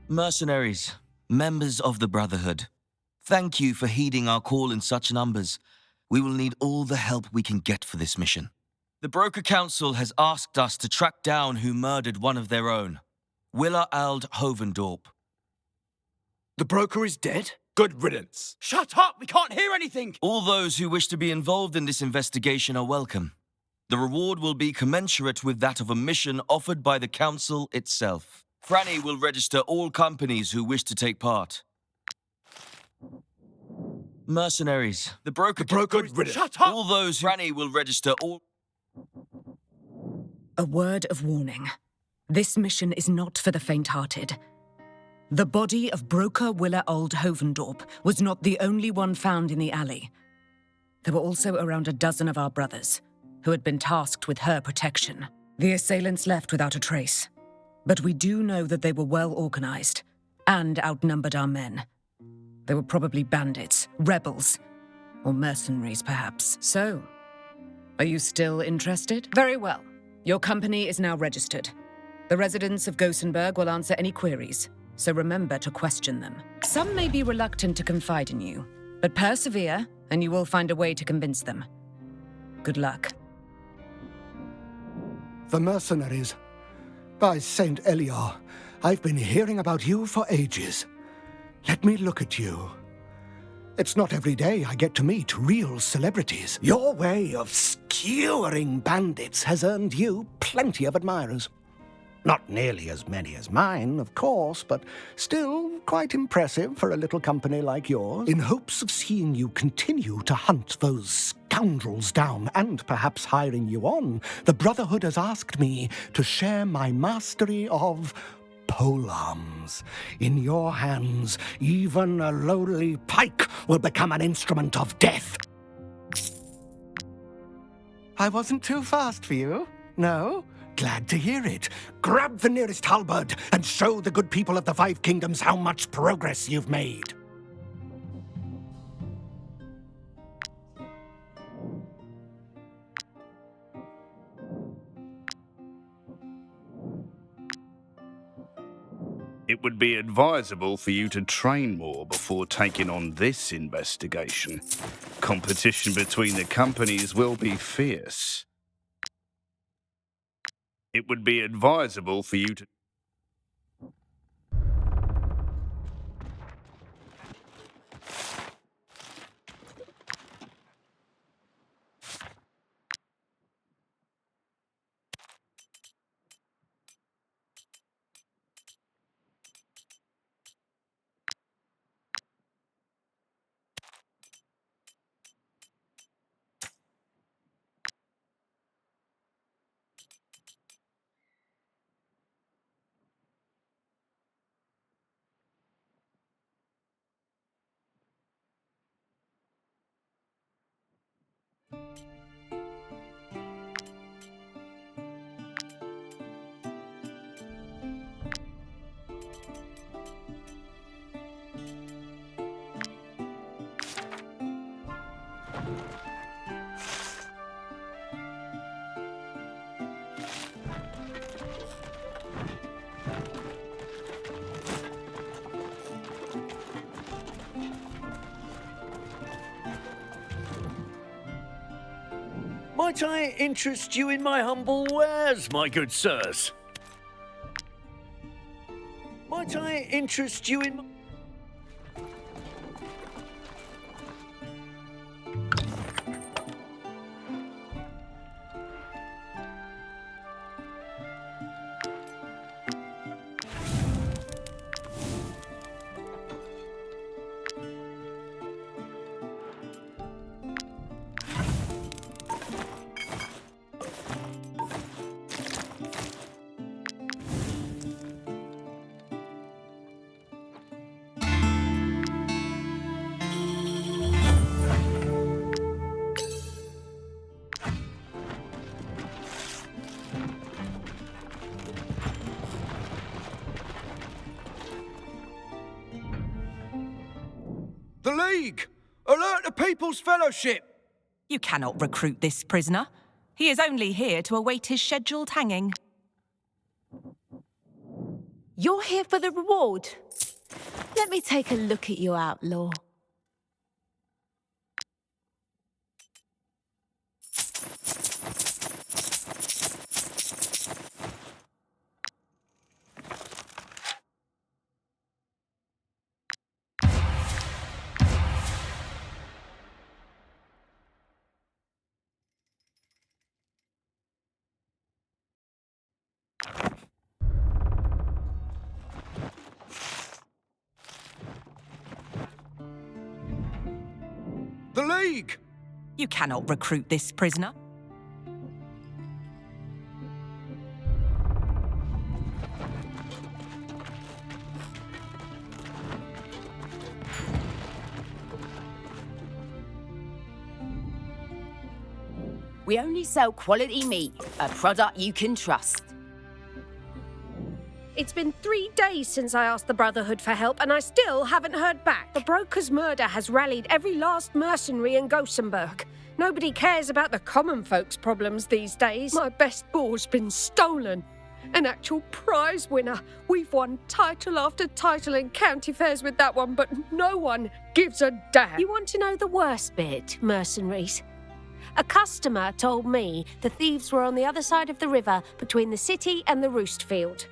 Mercenaries, members of the Brotherhood, thank you for heeding our call in such numbers. We will need all the help we can get for this mission. The Broker Council has asked us to track down who murdered one of their own, Willard Hovendorp. The broker is dead? Good riddance. Shut up! We can't hear anything! All those who wish to be involved in this investigation are welcome. The reward will be commensurate with that of a mission offered by the Council itself. Franny will register all companies who wish to take part. Mercenaries, the broker Good riddance. Shut up! all those Franny will register all... A word of warning. This mission is not for the faint-hearted. The body of broker Willard Hovendorp was not the only one found in the alley. There were also around a dozen of our brothers, who had been tasked with her protection. The assailants left without a trace. But we do know that they were well organized, and outnumbered our men. They were probably bandits, rebels, or mercenaries perhaps. So, are you still interested? Very well. Your company is now registered. The residents of Gothenburg will answer any queries, so remember to question them. Some may be reluctant to confide in you, but persevere, and you will find a way to convince them. Good luck. The mercenaries. By Saint Eliar, I've been hearing about you for ages. Let me look at you. It's not every day I get to meet real celebrities. Your way of skewering bandits has earned you plenty of admirers. Not nearly as many as mine, of course, but still quite impressive for a little company like yours. In hopes of seeing you continue to hunt those scoundrels down and perhaps hiring you on, the Brotherhood has asked me to share my mastery of polearms. In your hands, even a lowly pike will become an instrument of death. I wasn't too fast for you, no? Glad to hear it. Grab the nearest halberd and show the good people of the Five Kingdoms how much progress you've made. It would be advisable for you to train more before taking on this investigation. Competition between the companies will be fierce. It would be advisable for you to... Might I interest you in my humble wares, my good sirs? Might I interest you in... The League! Alert the People's Fellowship! You cannot recruit this prisoner. He is only here to await his scheduled hanging. You're here for the reward. Let me take a look at you, outlaw. The League! You cannot recruit this prisoner. We only sell quality meat, a product you can trust. It's been 3 days since I asked the Brotherhood for help, and I still haven't heard back. The Broker's murder has rallied every last mercenary in Gothenburg. Nobody cares about the common folks' problems these days. My best boar's been stolen. An actual prize winner. We've won title after title in county fairs with that one, but no one gives a damn. You want to know the worst bit, mercenaries? A customer told me the thieves were on the other side of the river between the city and the roost field.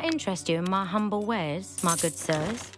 I interest you in my humble wares, my good sirs?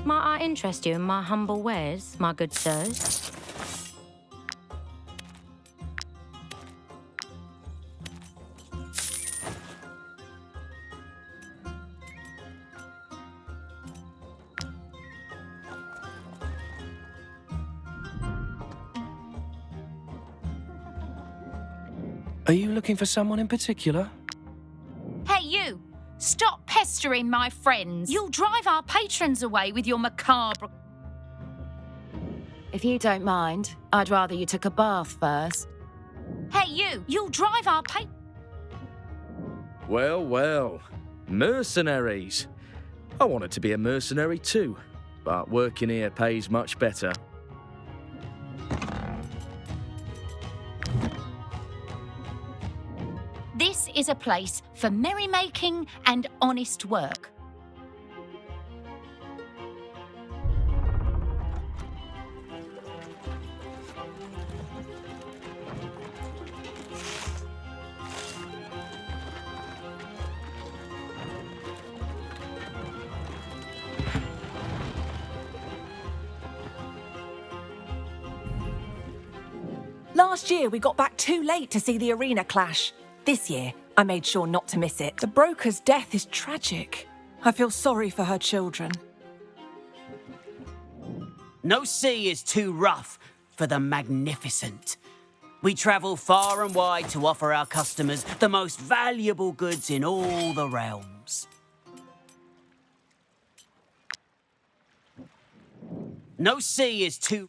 Might I interest you in my humble wares, my good sirs? Are you looking for someone in particular? Hey, pestering my friends. You'll drive our patrons away with your macabre... If you don't mind, I'd rather you took a bath first. Hey, you! You'll drive our Well, well. Mercenaries. I wanted to be a mercenary too, but working here pays much better. This is a place for merrymaking and honest work. Last year, we got back too late to see the arena clash. This year, I made sure not to miss it. The broker's death is tragic. I feel sorry for her children. No sea is too rough for the magnificent. We travel far and wide to offer our customers the most valuable goods in all the realms. No sea is too...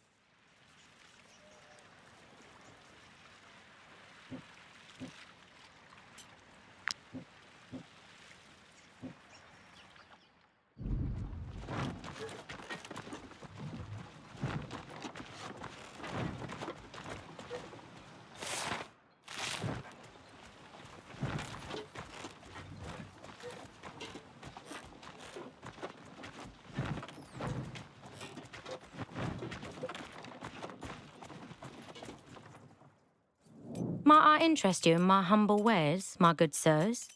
Might I interest you in my humble wares, my good sirs?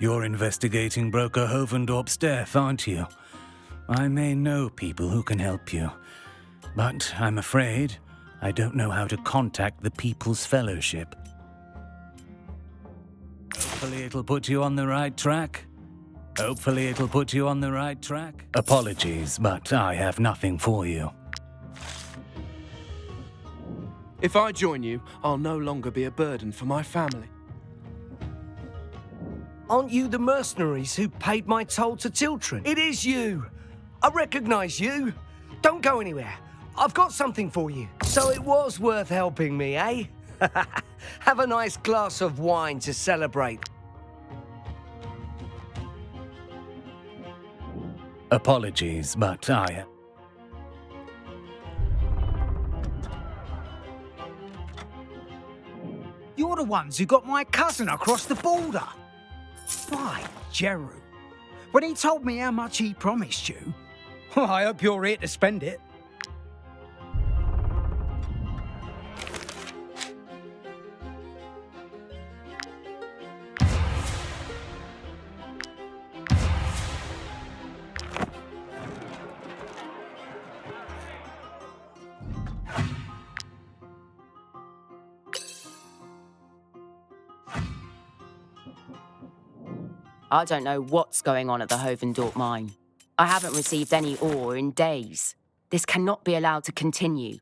You're investigating Broker Hovendorp's death, aren't you? I may know people who can help you, but I'm afraid I don't know how to contact the People's Fellowship. Hopefully it'll put you on the right track. Hopefully it'll put you on the right track. Apologies, but I have nothing for you. If I join you, I'll no longer be a burden for my family. Aren't you the mercenaries who paid my toll to Tiltrin? It is you! I recognise you! Don't go anywhere. I've got something for you. So it was worth helping me, eh? Have a nice glass of wine to celebrate. Apologies, but I... You're the ones who got my cousin across the border. By Jeru. When he told me how much he promised you, well, I hope you're here to spend it. I don't know what's going on at the Hovendorp mine. I haven't received any ore in days. This cannot be allowed to continue.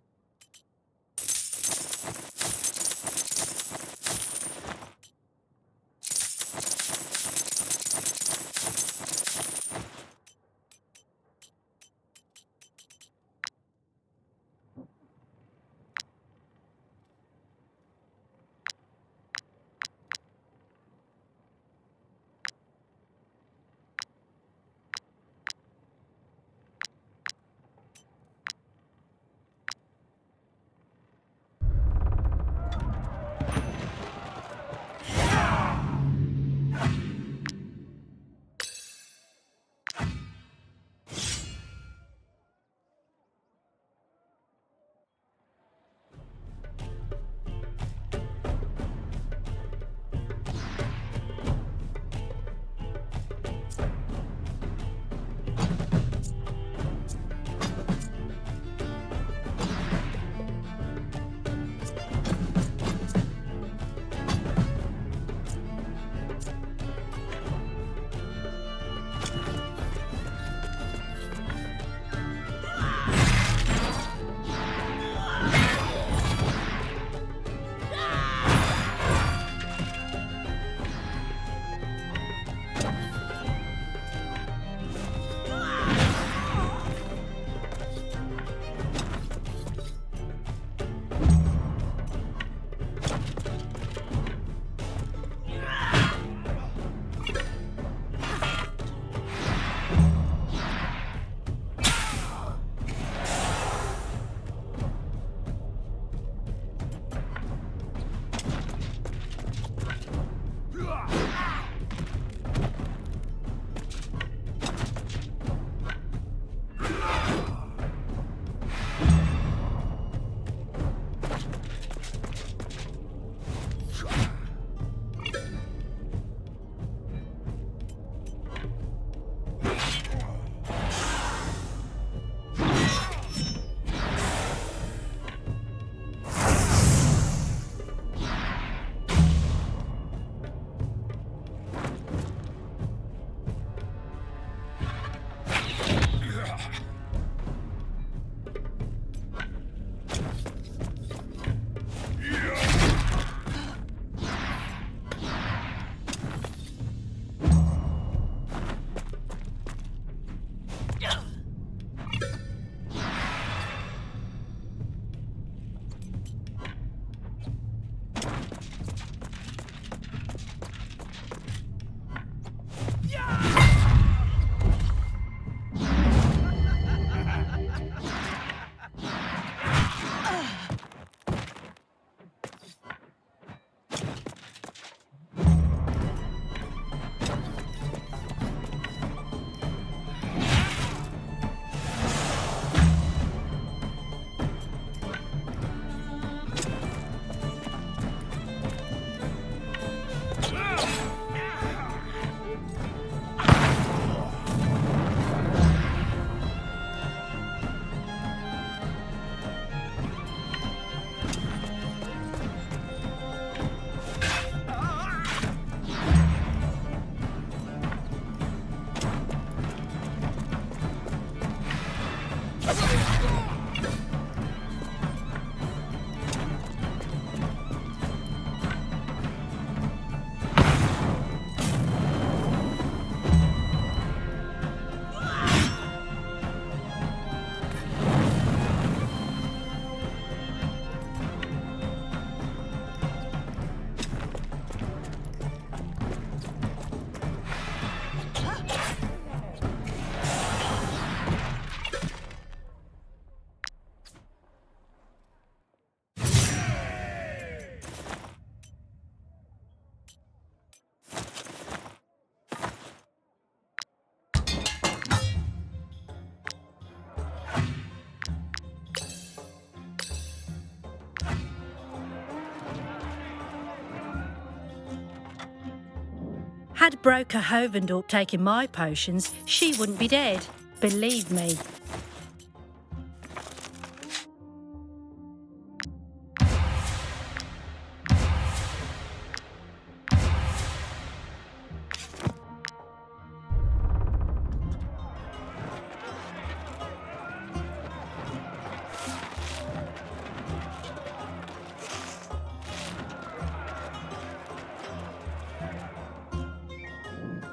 Had Broker Hovendorp taken my potions, she wouldn't be dead. Believe me.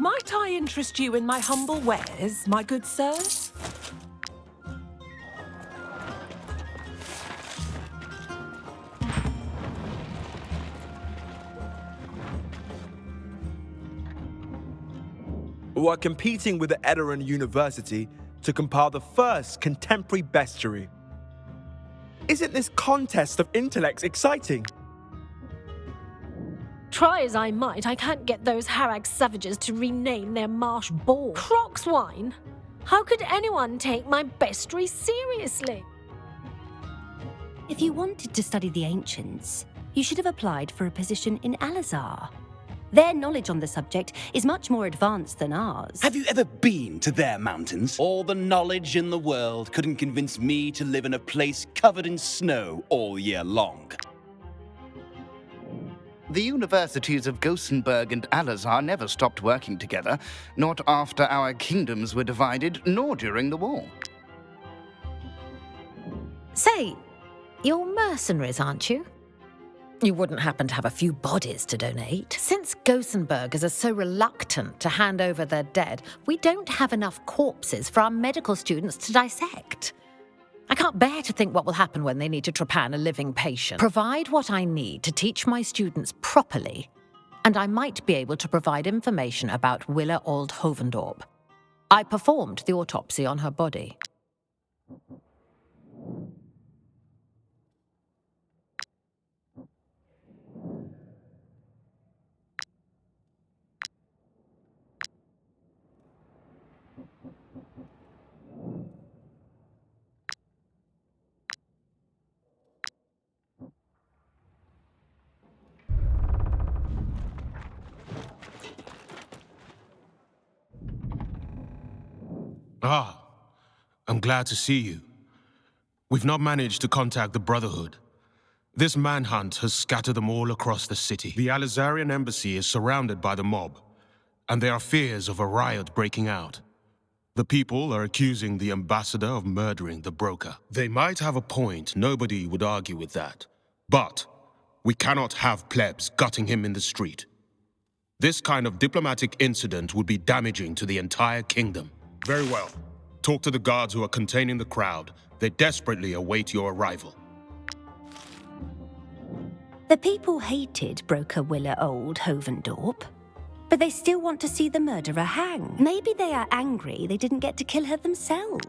Might I interest you in my humble wares, my good sirs? We're competing with the Edaran University to compile the first contemporary bestiary. Isn't this contest of intellects exciting? Try as I might, I can't get those Harag savages to rename their marsh boar. Croc's wine? How could anyone take my bestiary seriously? If you wanted to study the ancients, you should have applied for a position in Alizar. Their knowledge on the subject is much more advanced than ours. Have you ever been to their mountains? All the knowledge in the world couldn't convince me to live in a place covered in snow all year long. The universities of Gothenburg and Alizar never stopped working together, not after our kingdoms were divided, nor during the war. Say, you're mercenaries, aren't you? You wouldn't happen to have a few bodies to donate? Since Gothenburgers are so reluctant to hand over their dead, we don't have enough corpses for our medical students to dissect. I can't bear to think what will happen when they need to trepan a living patient. Provide what I need to teach my students properly, and I might be able to provide information about Willa Old Hovendorp. I performed the autopsy on her body. Ah, I'm glad to see you. We've not managed to contact the Brotherhood. This manhunt has scattered them all across the city. The Alizarian embassy is surrounded by the mob, and there are fears of a riot breaking out. The people are accusing the ambassador of murdering the broker. They might have a point, nobody would argue with that. But we cannot have plebs gutting him in the street. This kind of diplomatic incident would be damaging to the entire kingdom. Very well. Talk to the guards who are containing the crowd. They desperately await your arrival. The people hated Broker Willa Old Hovendorp, but they still want to see the murderer hang. Maybe they are angry they didn't get to kill her themselves.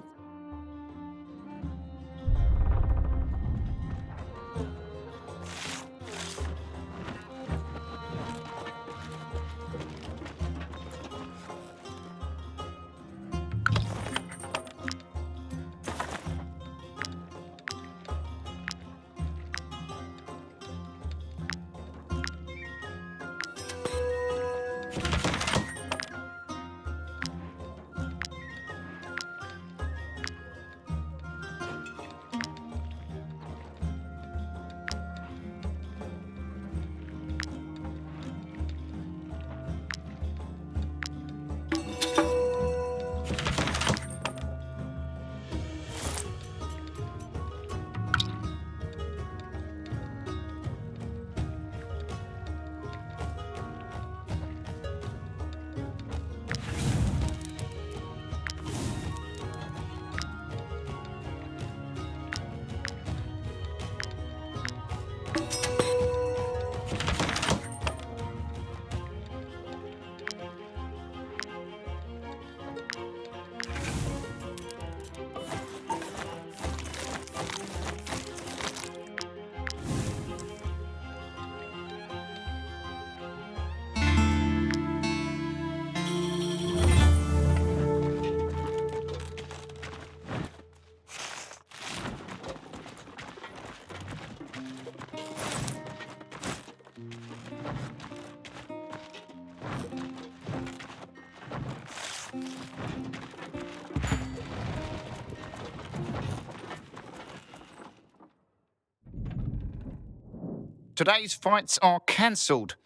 Today's fights are cancelled.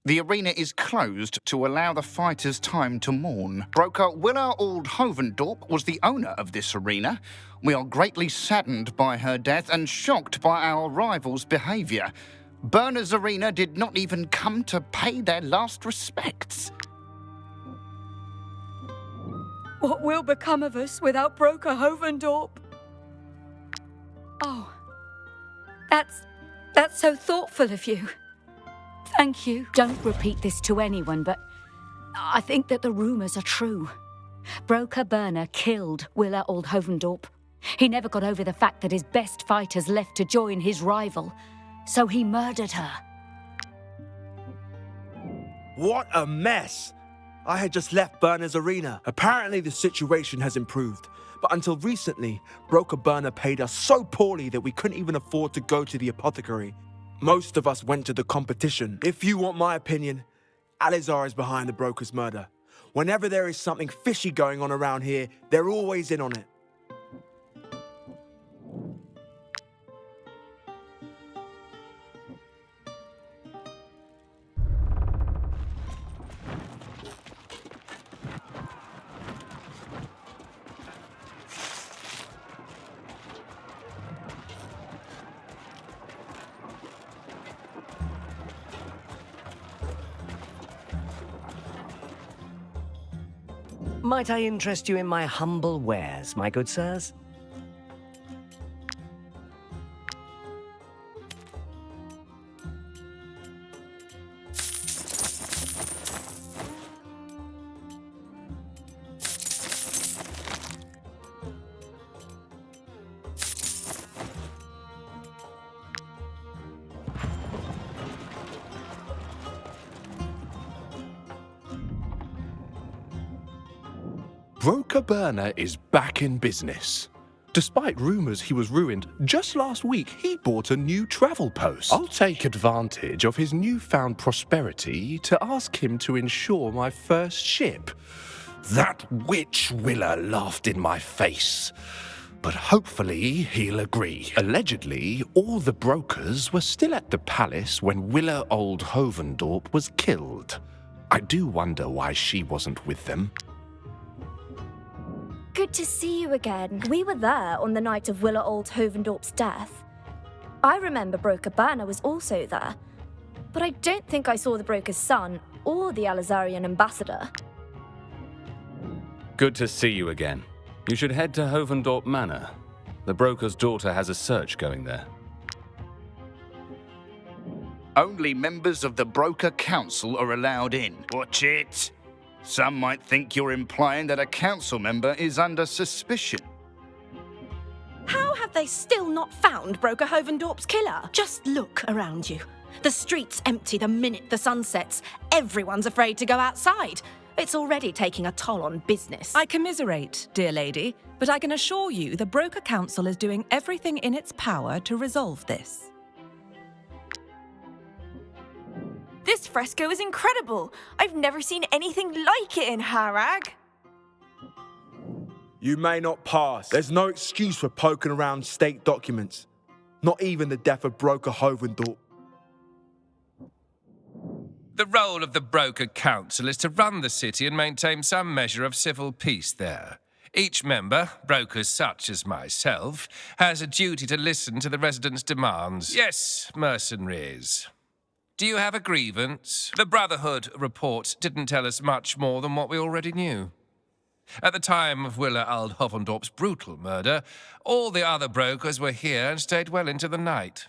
The arena is closed to allow the fighters time to mourn. Broker Willa Hovendorp was the owner of this arena. We are greatly saddened by her death and shocked by our rivals' behaviour. Burner's Arena did not even come to pay their last respects. What will become of us without Broker Hovendorp? Oh, that's so thoughtful of you. Thank you. Don't repeat this to anyone, but I think that the rumours are true. Broker Burner killed Willa Hovendorp. He never got over the fact that his best fighters left to join his rival, so he murdered her. What a mess! I had just left Burner's Arena. Apparently the situation has improved, but until recently, Broker Burner paid us so poorly that we couldn't even afford to go to the apothecary. Most of us went to the competition. If you want my opinion, Alizar is behind the broker's murder. Whenever there is something fishy going on around here, they're always in on it. Might I interest you in my humble wares, my good sirs? Broker Burner is back in business. Despite rumours he was ruined, just last week he bought a new travel post. I'll take advantage of his newfound prosperity to ask him to insure my first ship. That witch Willa laughed in my face. But hopefully he'll agree. Allegedly, all the brokers were still at the palace when Willa Hovendorp was killed. I do wonder why she wasn't with them. Good to see you again. We were there on the night of Willa Hovendorp's death. I remember Broker Burner was also there, but I don't think I saw the broker's son or the Alizarian ambassador. Good to see you again. You should head to Hovendorp Manor. The broker's daughter has a search going there. Only members of the Broker Council are allowed in. Watch it. Some might think you're implying that a council member is under suspicion. How have they still not found Broker Hovendorp's killer? Just look around you. The street's empty the minute the sun sets. Everyone's afraid to go outside. It's already taking a toll on business. I commiserate, dear lady, but I can assure you the Broker Council is doing everything in its power to resolve this. This fresco is incredible. I've never seen anything like it in Harag. You may not pass. There's no excuse for poking around state documents. Not even the death of Broker Hovendorp. The role of the Broker Council is to run the city and maintain some measure of civil peace there. Each member, brokers such as myself, has a duty to listen to the residents' demands. Yes, mercenaries. Do you have a grievance? The Brotherhood report didn't tell us much more than what we already knew. At the time of Willa Hovendorp's brutal murder, all the other brokers were here and stayed well into the night.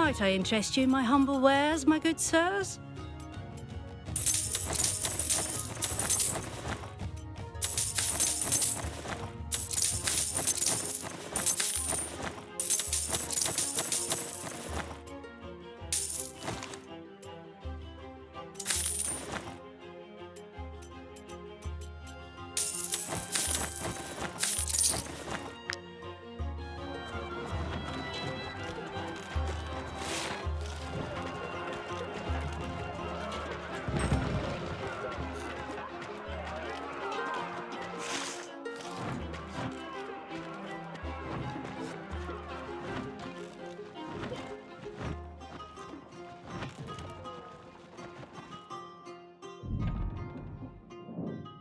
Might I interest you in my humble wares, my good sirs?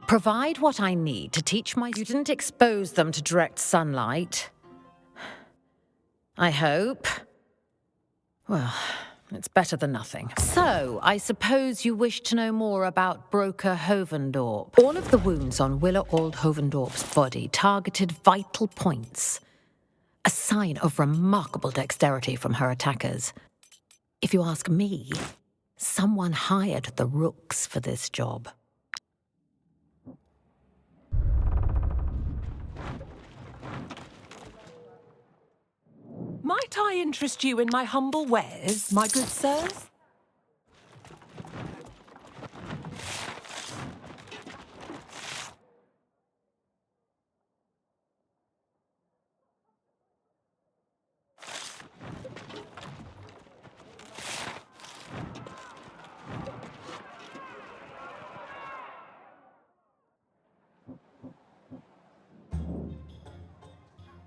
Provide what I need to teach my... You didn't expose them to direct sunlight. I hope. Well, it's better than nothing. So, I suppose you wish to know more about Broker Hovendorp. All of the wounds on Willa Old Hovendorp's body targeted vital points. A sign of remarkable dexterity from her attackers. If you ask me, someone hired the rooks for this job. Might I interest you in my humble wares, my good sirs?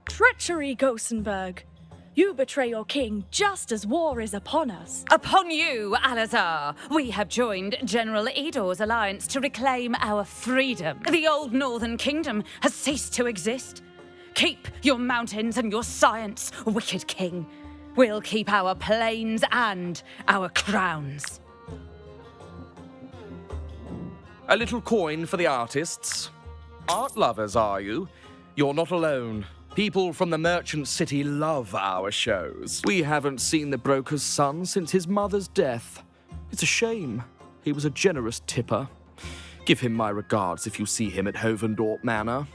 Treachery, Gossenberg! You betray your king just as war is upon us. Upon you, Alazar! We have joined General Edor's alliance to reclaim our freedom. The old Northern Kingdom has ceased to exist. Keep your mountains and your science, wicked king. We'll keep our plains and our crowns. A little coin for the artists. Art lovers, are you? You're not alone. People from the merchant city love our shows. We haven't seen the broker's son since his mother's death. It's a shame. He was a generous tipper. Give him my regards if you see him at Hovendorp Manor.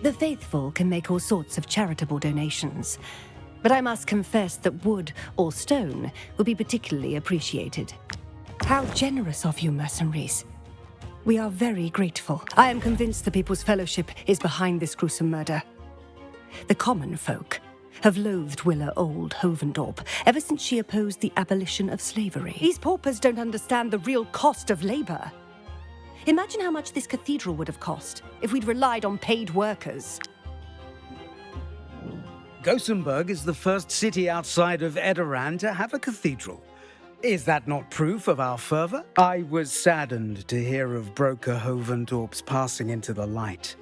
The faithful can make all sorts of charitable donations, but I must confess that wood or stone would be particularly appreciated. How generous of you, mercenaries. We are very grateful. I am convinced the People's Fellowship is behind this gruesome murder. The common folk have loathed Willa Old Hovendorp ever since she opposed the abolition of slavery. These paupers don't understand the real cost of labor. Imagine how much this cathedral would have cost if we'd relied on paid workers. Gossenberg is the first city outside of Edoran to have a cathedral. Is that not proof of our fervor? I was saddened to hear of Broker Hovendorp's passing into the light.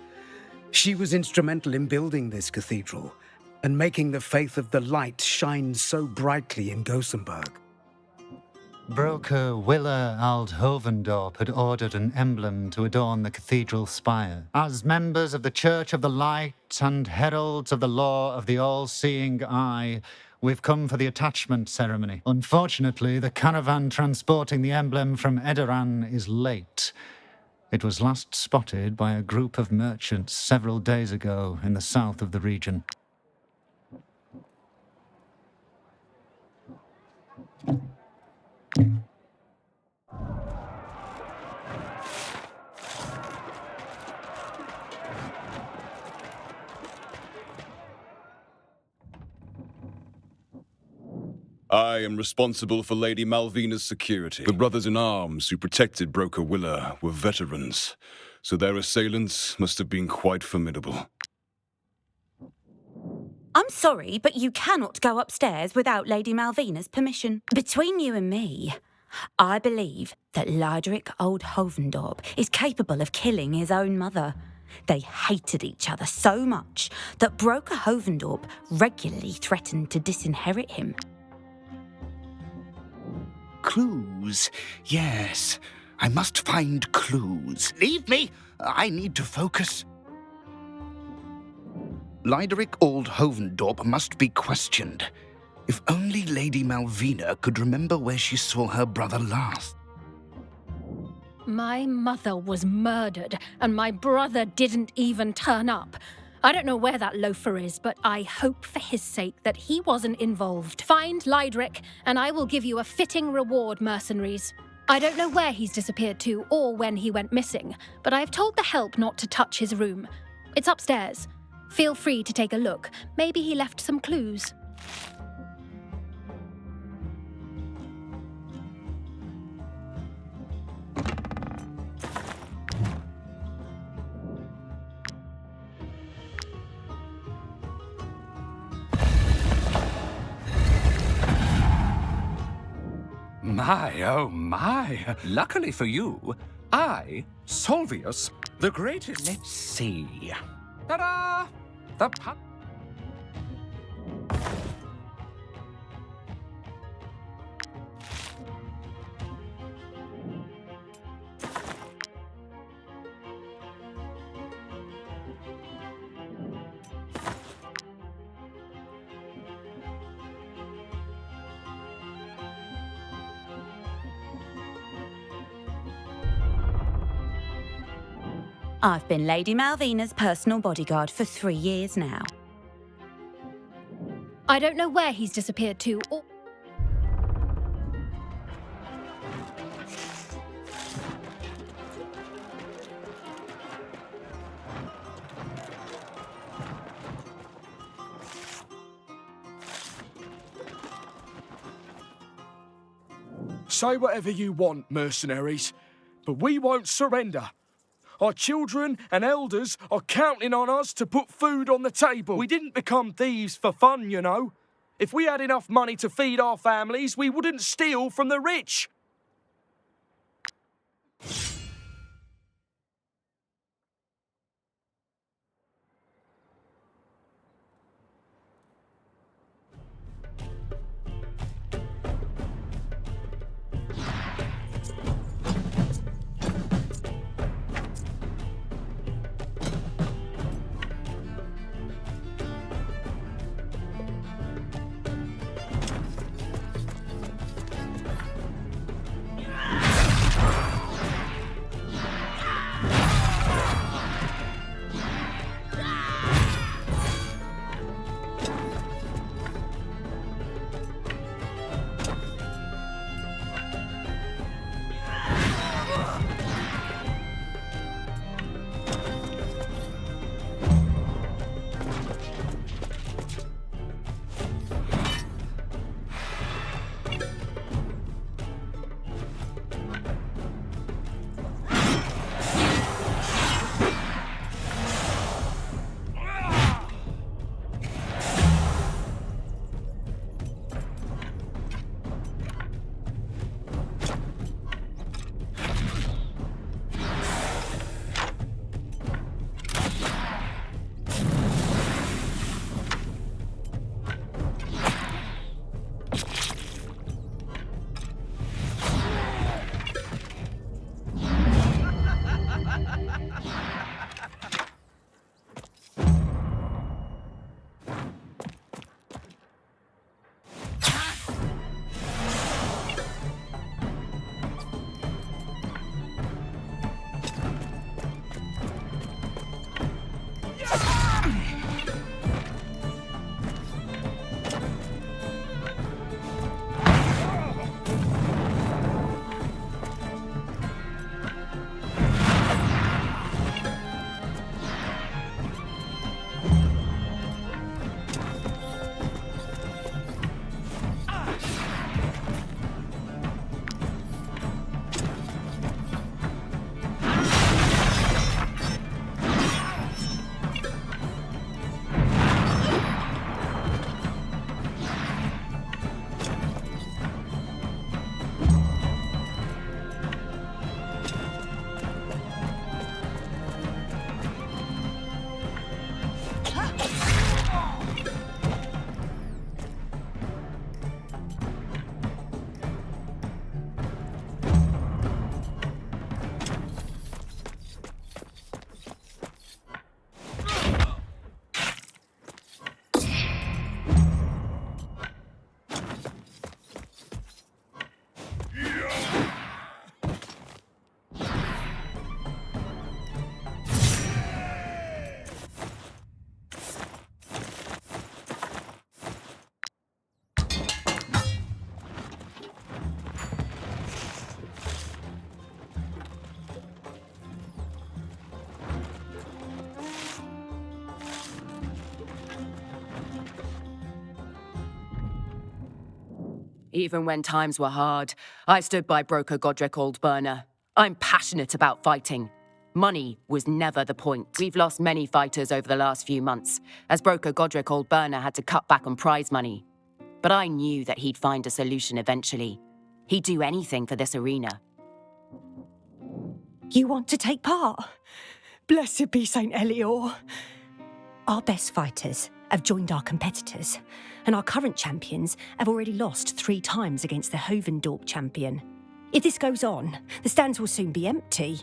She was instrumental in building this cathedral and making the faith of the light shine so brightly in Gossenberg. Broker Willa Old Hovendorp had ordered an emblem to adorn the cathedral spire. As members of the Church of the Light and heralds of the law of the all-seeing eye, we've come for the attachment ceremony. Unfortunately, the caravan transporting the emblem from Edoran is late. It was last spotted by a group of merchants several days ago in the south of the region. I am responsible for Lady Malvina's security. The brothers-in-arms who protected Broker Willa were veterans, so their assailants must have been quite formidable. I'm sorry, but you cannot go upstairs without Lady Malvina's permission. Between you and me, I believe that Lyderick Old Hovendorp is capable of killing his own mother. They hated each other so much that Broker Hovendorp regularly threatened to disinherit him. Clues. Yes, I must find clues. Leave me! I need to focus. Lyderick Old Hovendorp must be questioned. If only Lady Malvina could remember where she saw her brother last. My mother was murdered, and my brother didn't even turn up. I don't know where that loafer is, but I hope for his sake that he wasn't involved. Find Lyderick, and I will give you a fitting reward, mercenaries. I don't know where he's disappeared to or when he went missing, but I've told the help not to touch his room. It's upstairs. Feel free to take a look. Maybe he left some clues. My, oh my. Luckily for you, I, Solvius, the greatest... Let's see. Ta-da! The pun... I've been Lady Malvina's personal bodyguard for 3 years now. I don't know where he's disappeared to or... Say whatever you want, mercenaries, but we won't surrender. Our children and elders are counting on us to put food on the table. We didn't become thieves for fun, you know. If we had enough money to feed our families, we wouldn't steal from the rich. Even when times were hard, I stood by Broker Godric Oldburner. I'm passionate about fighting. Money was never the point. We've lost many fighters over the last few months, as Broker Godric Oldburner had to cut back on prize money. But I knew that he'd find a solution eventually. He'd do anything for this arena. You want to take part? Blessed be St. Elior. Our best fighters have joined our competitors, and our current champions have already lost 3 times against the Hovendorp champion. If this goes on, the stands will soon be empty.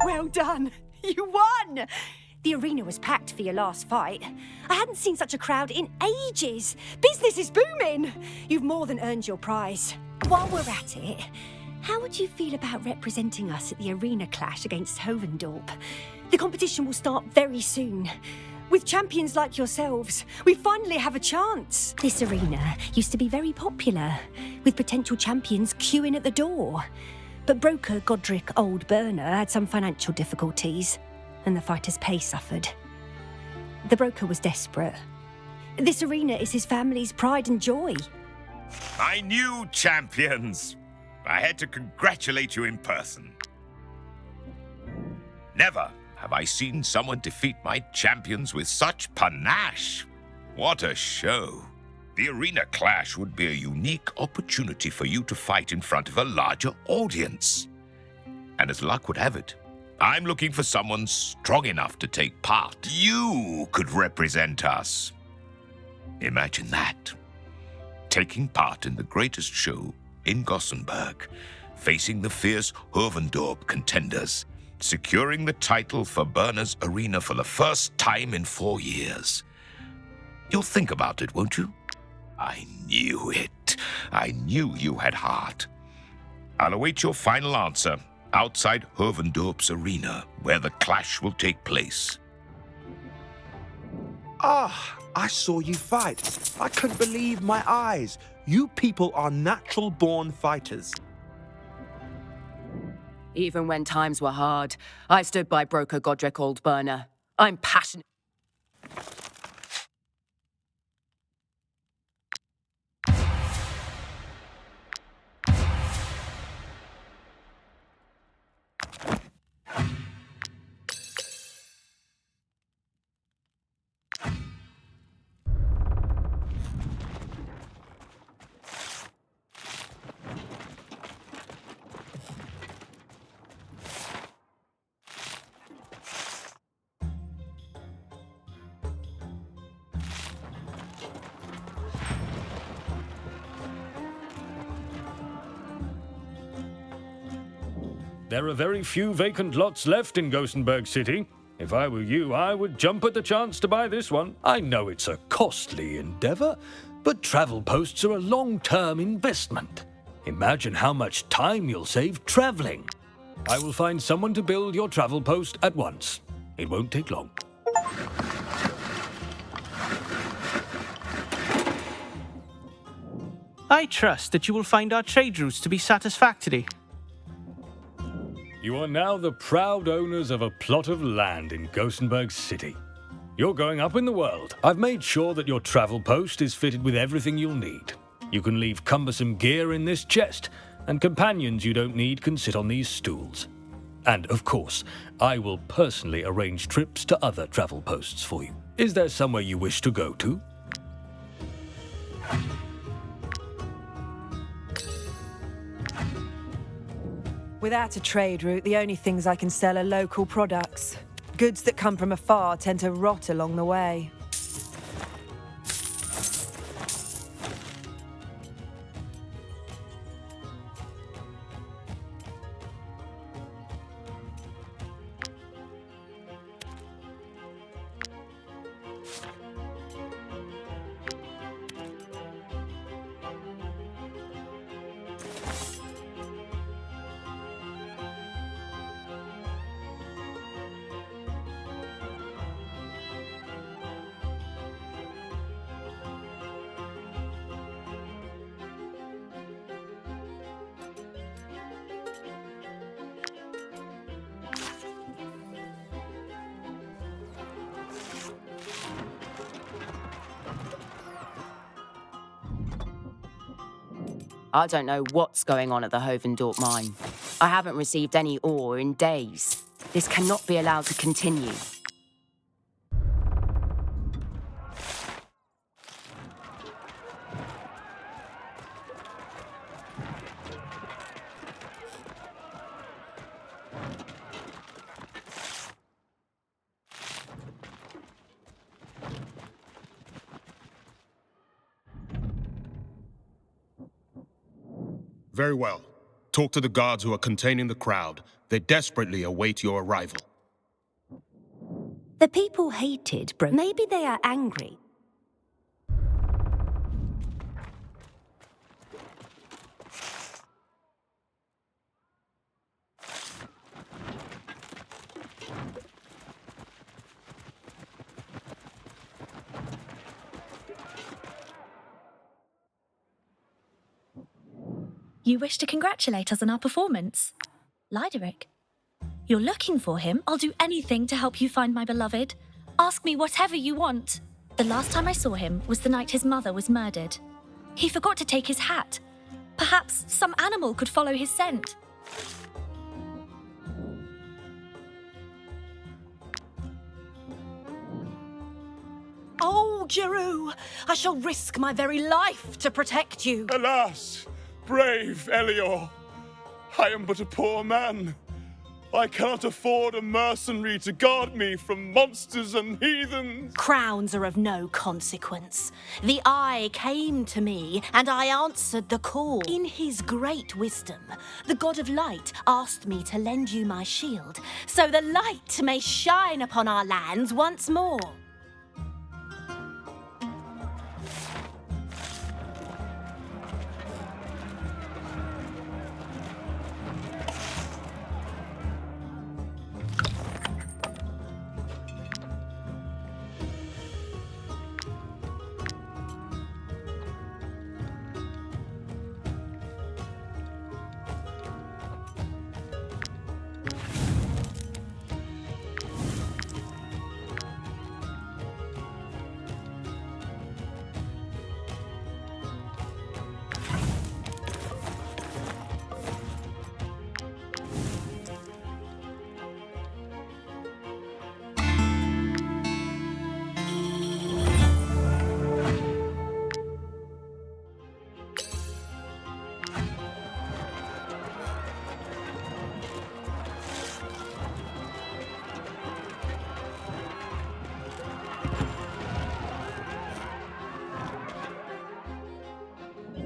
Well done! You won! The arena was packed for your last fight. I hadn't seen such a crowd in ages. Business is booming. You've more than earned your prize. While we're at it, how would you feel about representing us at the arena clash against Hovendorp? The competition will start very soon. With champions like yourselves, we finally have a chance. This arena used to be very popular, with potential champions queuing at the door. But broker Godric Old Burner had some financial difficulties, and the fighter's pay suffered. The broker was desperate. This arena is his family's pride and joy. My new champions! I had to congratulate you in person. Never have I seen someone defeat my champions with such panache. What a show. The arena clash would be a unique opportunity for you to fight in front of a larger audience. And as luck would have it, I'm looking for someone strong enough to take part. You could represent us. Imagine that. Taking part in the greatest show in Gothenburg, facing the fierce Hovendorp contenders, securing the title for Burner's Arena for the first time in 4 years. You'll think about it, won't you? I knew it. I knew you had heart. I'll await your final answer outside Hovendorp's arena, where the clash will take place. Ah, I saw you fight. I couldn't believe my eyes. You people are natural-born fighters. Even when times were hard, I stood by broker Godric Old Burner. I'm passionate. There are very few vacant lots left in Gothenburg City. If I were you, I would jump at the chance to buy this one. I know it's a costly endeavor, but travel posts are a long-term investment. Imagine how much time you'll save traveling. I will find someone to build your travel post at once. It won't take long. I trust that you will find our trade routes to be satisfactory. You are now the proud owners of a plot of land in Gothenburg City. You're going up in the world. I've made sure that your travel post is fitted with everything you'll need. You can leave cumbersome gear in this chest, and companions you don't need can sit on these stools. And of course, I will personally arrange trips to other travel posts for you. Is there somewhere you wish to go to? Without a trade route, the only things I can sell are local products. Goods that come from afar tend to rot along the way. I don't know what's going on at the Hovendorp mine. I haven't received any ore in days. This cannot be allowed to continue. Very well. Talk to the guards who are containing the crowd. They desperately await your arrival. The people hated Broker. Maybe they are angry. You wish to congratulate us on our performance? Lyderick, you're looking for him? I'll do anything to help you find my beloved. Ask me whatever you want. The last time I saw him was the night his mother was murdered. He forgot to take his hat. Perhaps some animal could follow his scent. Oh, Giroux, I shall risk my very life to protect you. Alas, brave Elior, I am but a poor man. I cannot afford a mercenary to guard me from monsters and heathens. Crowns are of no consequence. The Eye came to me, and I answered the call. In his great wisdom, the God of Light asked me to lend you my shield, so the light may shine upon our lands once more.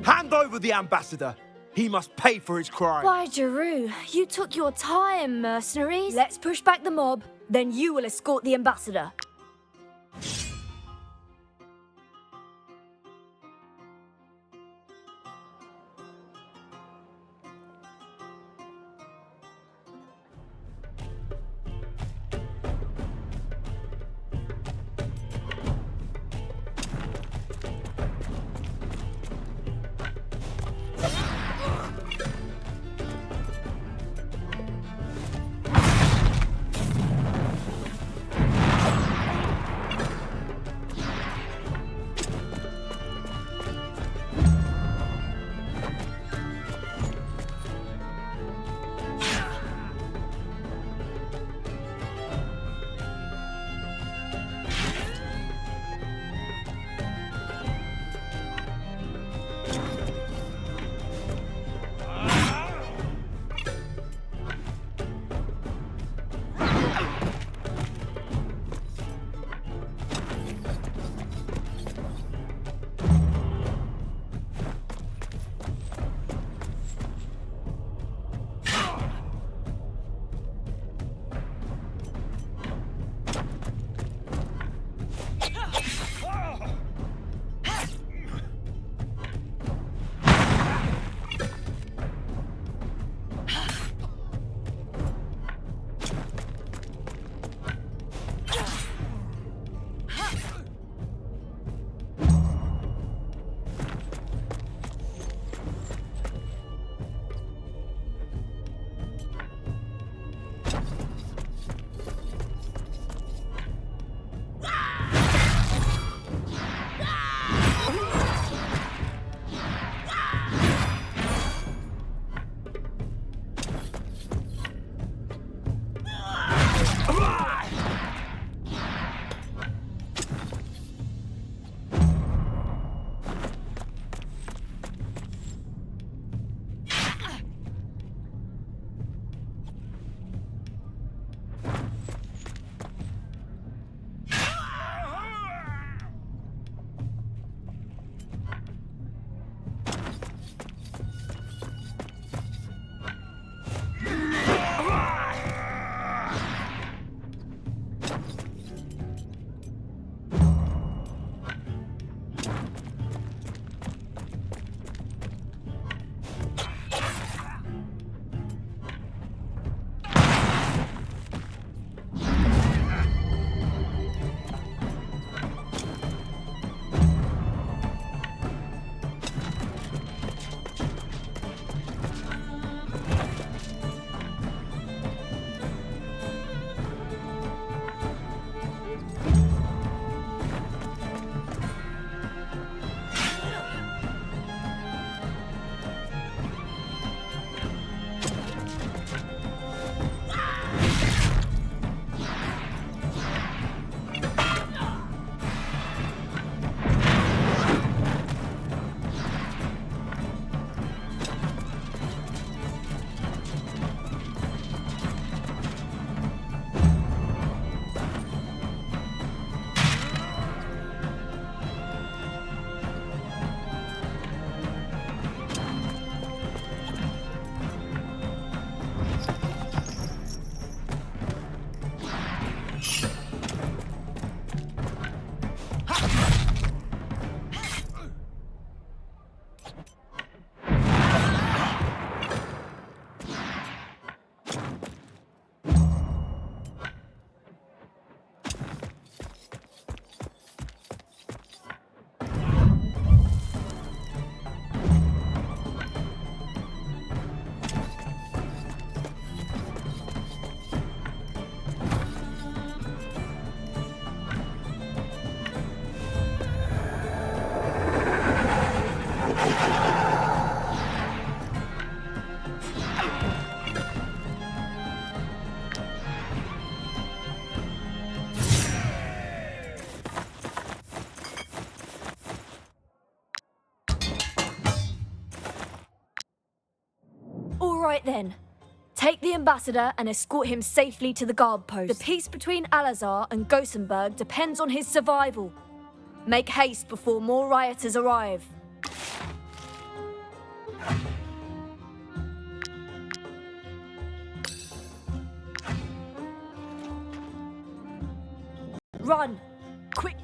Hand over the ambassador. He must pay for his crime. Why, Giroux, you took your time, mercenaries. Let's push back the mob, then you will escort the ambassador. All right then. Take the ambassador and escort him safely to the guard post. The peace between Al-Azhar and Gothenburg depends on his survival. Make haste before more rioters arrive. Run! Quick!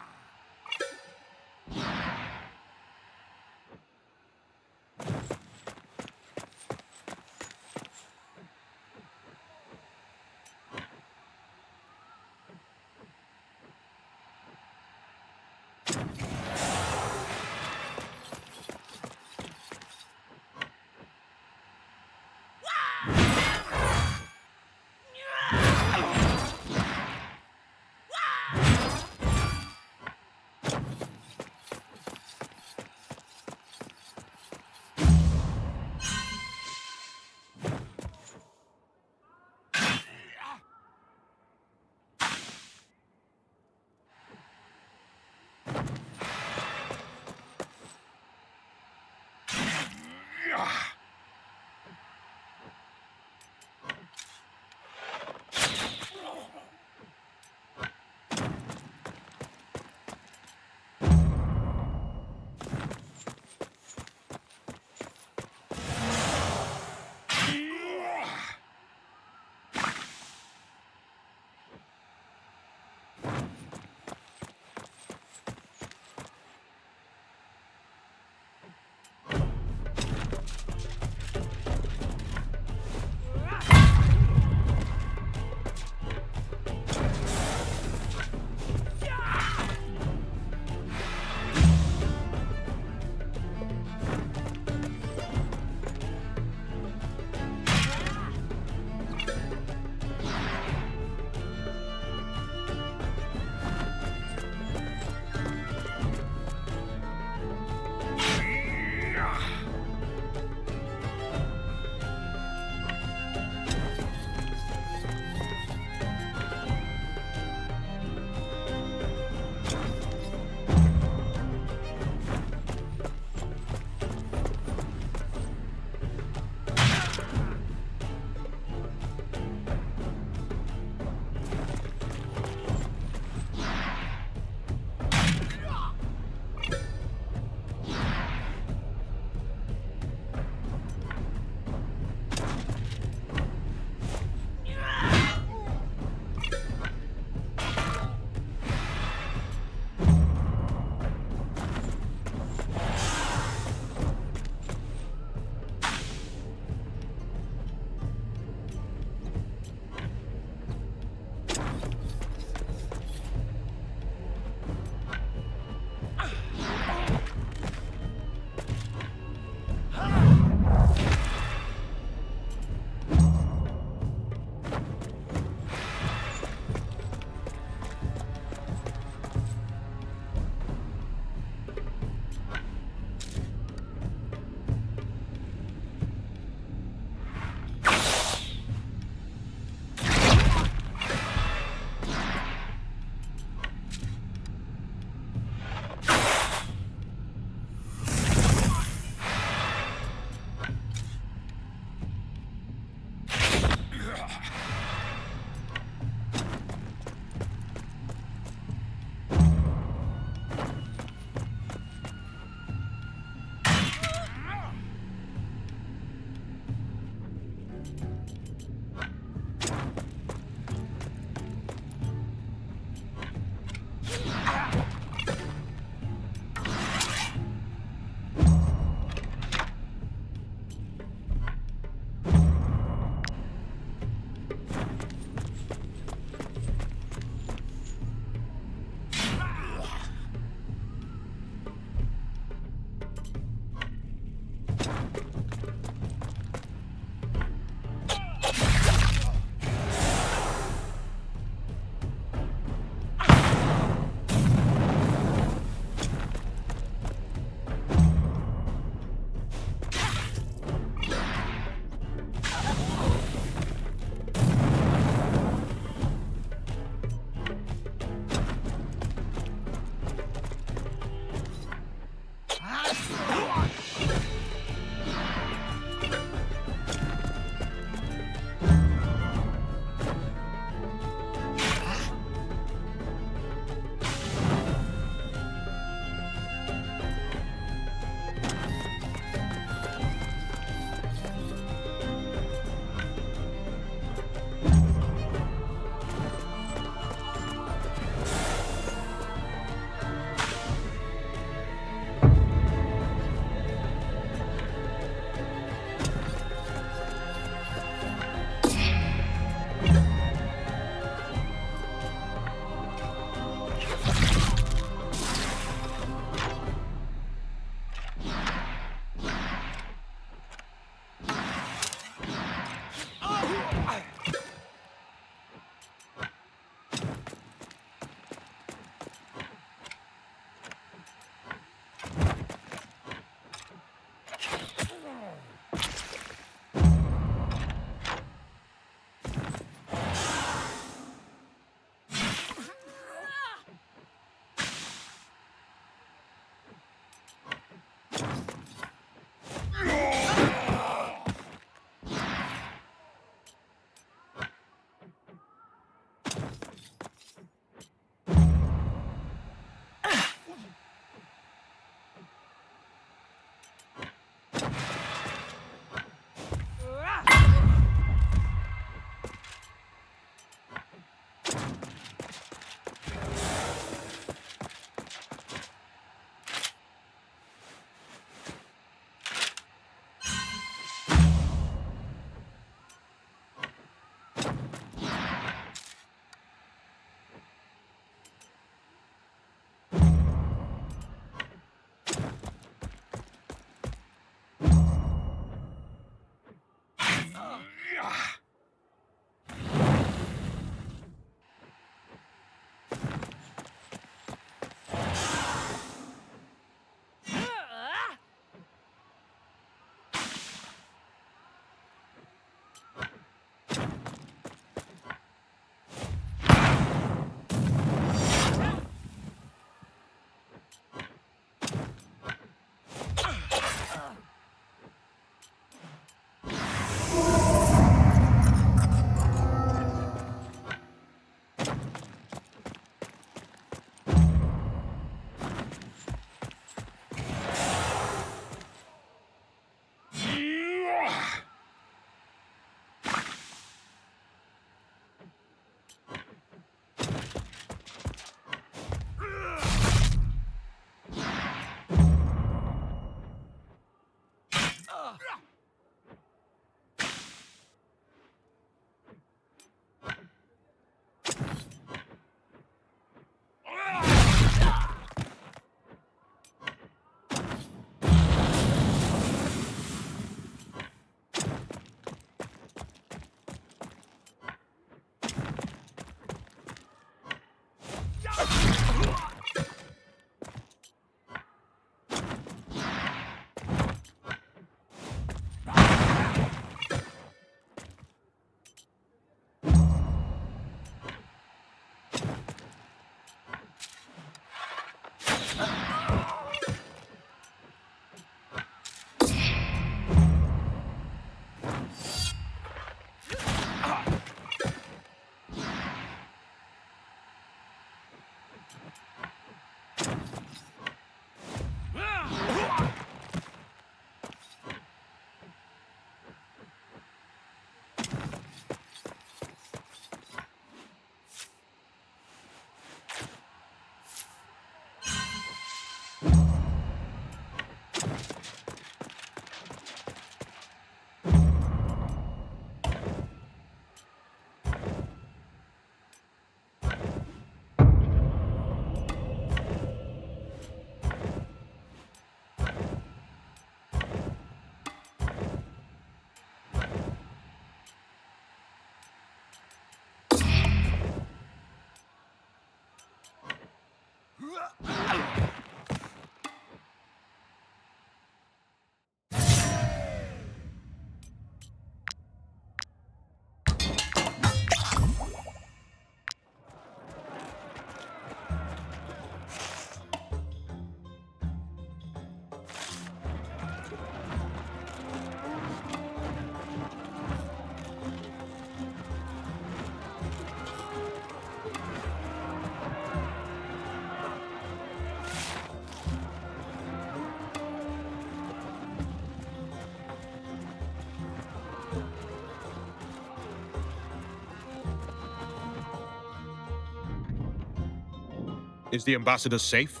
Is the ambassador safe?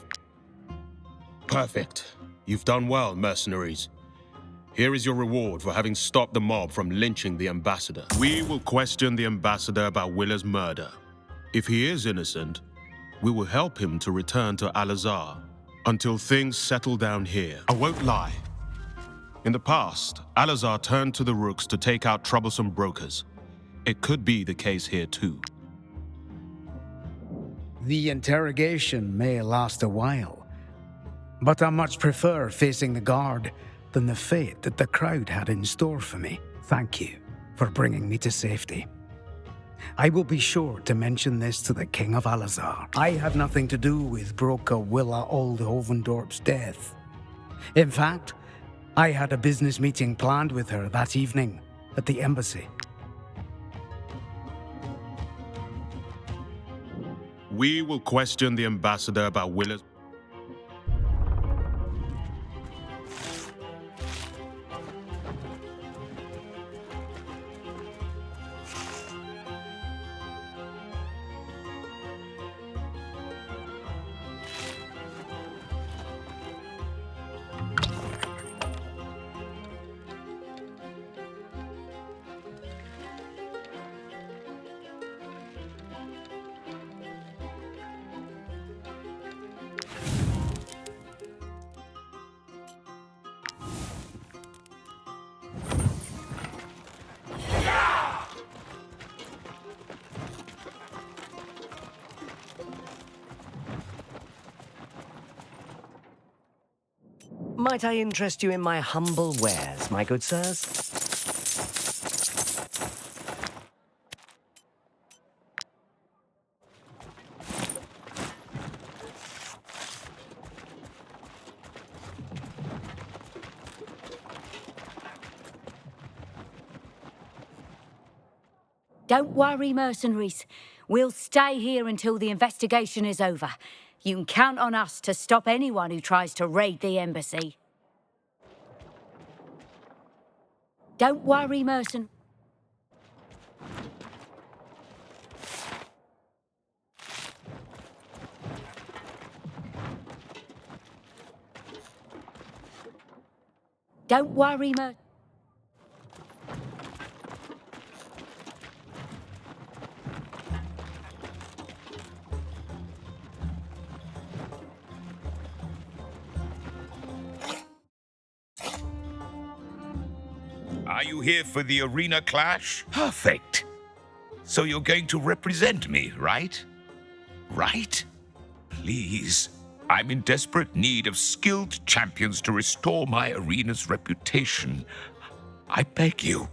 Perfect. You've done well, mercenaries. Here is your reward for having stopped the mob from lynching the ambassador. We will question the ambassador about Willa's murder. If he is innocent, we will help him to return to Al-Azhar until things settle down here. I won't lie. In the past, Al-Azhar turned to the Rooks to take out troublesome brokers. It could be the case here too. The interrogation may last a while, but I much prefer facing the guard than the fate that the crowd had in store for me. Thank you for bringing me to safety. I will be sure to mention this to the King of Al-Azhar. I had nothing to do with Broca Willa Old Hovendorp's death. In fact, I had a business meeting planned with her that evening at the embassy. We will question the ambassador about Willa's... Might I interest you in my humble wares, my good sirs? Don't worry, mercenaries. We'll stay here until the investigation is over. You can count on us to stop anyone who tries to raid the embassy. Don't worry, mercenaries. Don't worry, Are you here for the arena clash? Perfect. So you're going to represent me, right? Right? Please. I'm in desperate need of skilled champions to restore my arena's reputation. I beg you.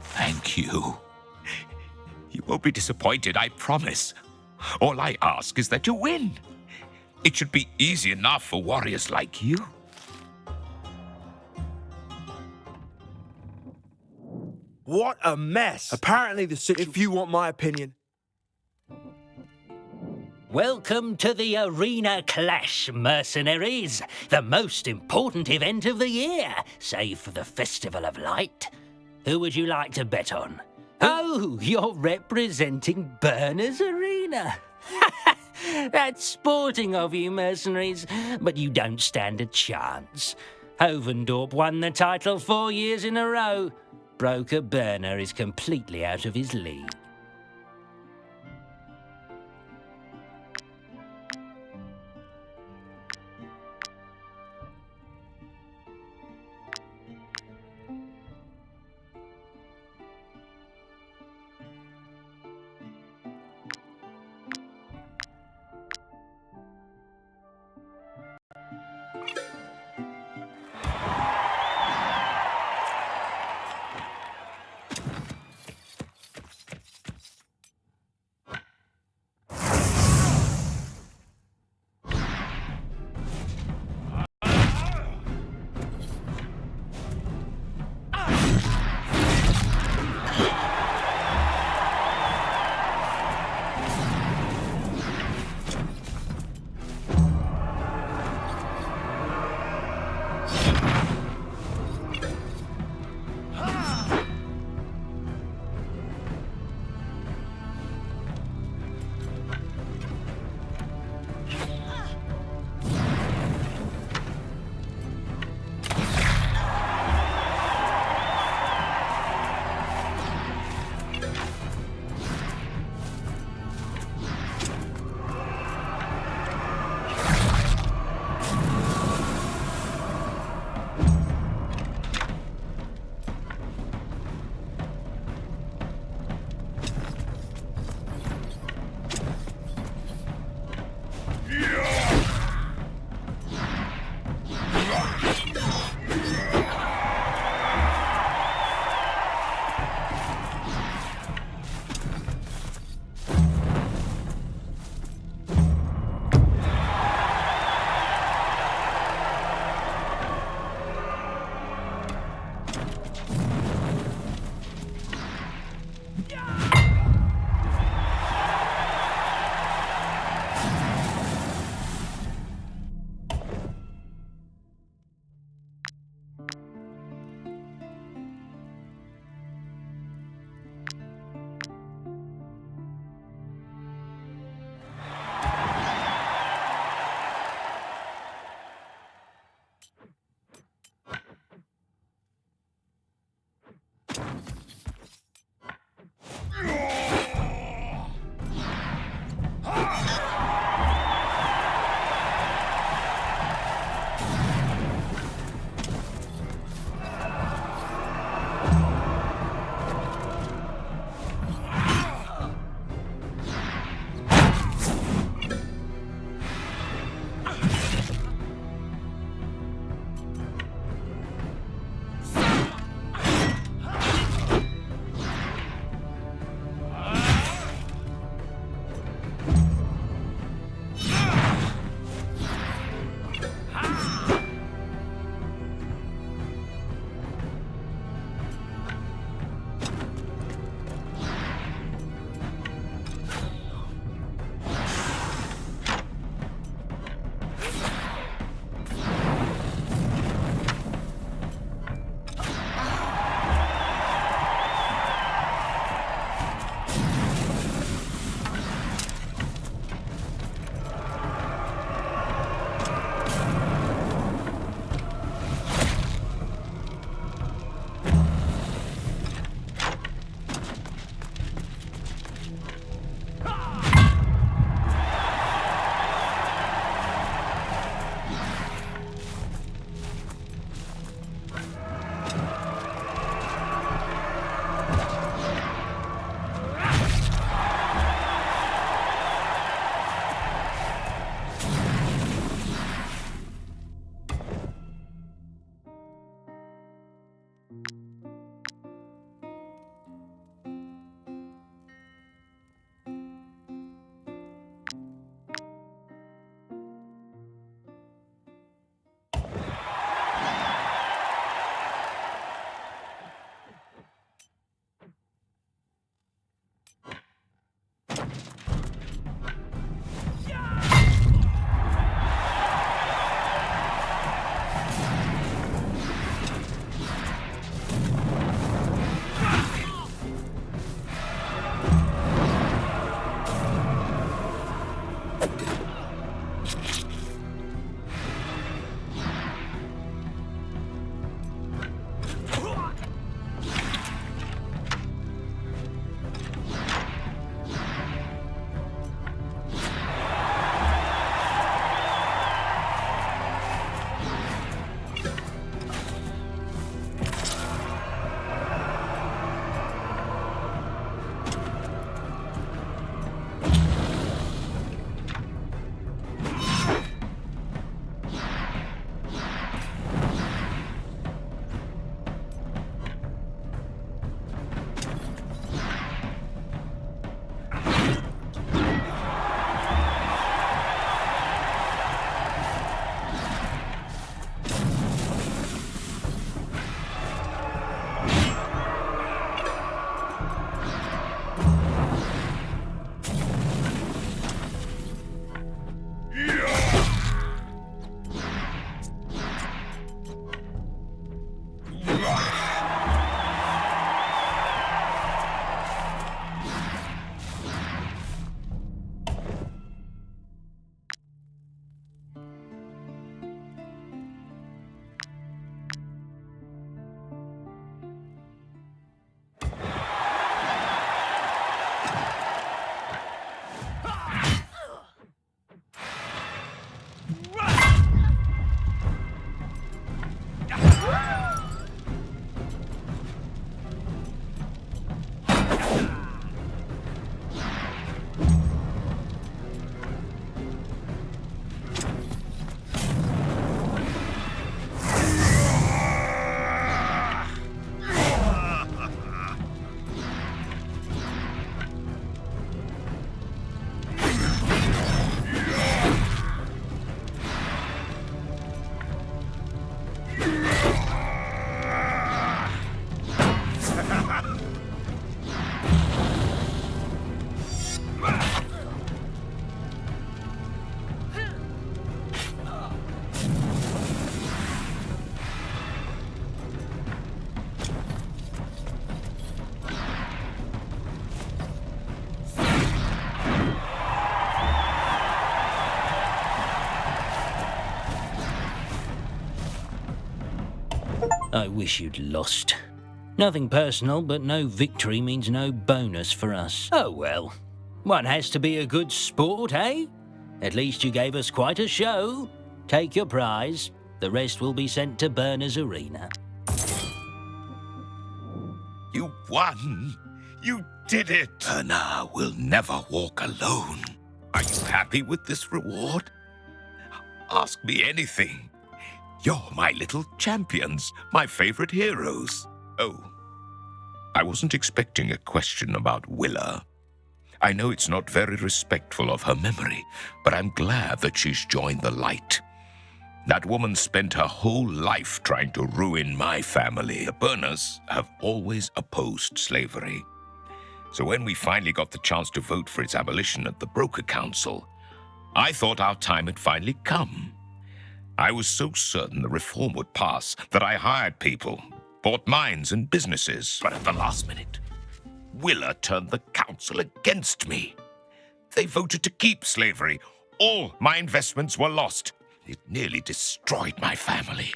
Thank you. You won't be disappointed, I promise. All I ask is that you win. It should be easy enough for warriors like you. What a mess! Apparently the situation... If you want my opinion... Welcome to the Arena Clash, mercenaries. The most important event of the year, save for the Festival of Light. Who would you like to bet on? Oh, you're representing Burner's Arena. That's sporting of you, mercenaries, but you don't stand a chance. Hovendorp won the title 4 years in a row. Broker Burner is completely out of his league. I wish you'd lost. Nothing personal, but no victory means no bonus for us. Oh well. One has to be a good sport, eh? At least you gave us quite a show. Take your prize. The rest will be sent to Burner's Arena. You won! You did it! Burner will never walk alone. Are you happy with this reward? Ask me anything. You're my little champions, my favorite heroes. Oh, I wasn't expecting a question about Willa. I know it's not very respectful of her memory, but I'm glad that she's joined the light. That woman spent her whole life trying to ruin my family. The Burners have always opposed slavery. So when we finally got the chance to vote for its abolition at the Broker Council, I thought our time had finally come. I was so certain the reform would pass that I hired people, bought mines and businesses. But at the last minute, Willa turned the council against me. They voted to keep slavery. All my investments were lost. It nearly destroyed my family.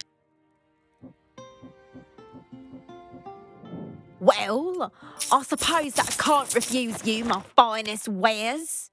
Well, I suppose that I can't refuse you my finest wares.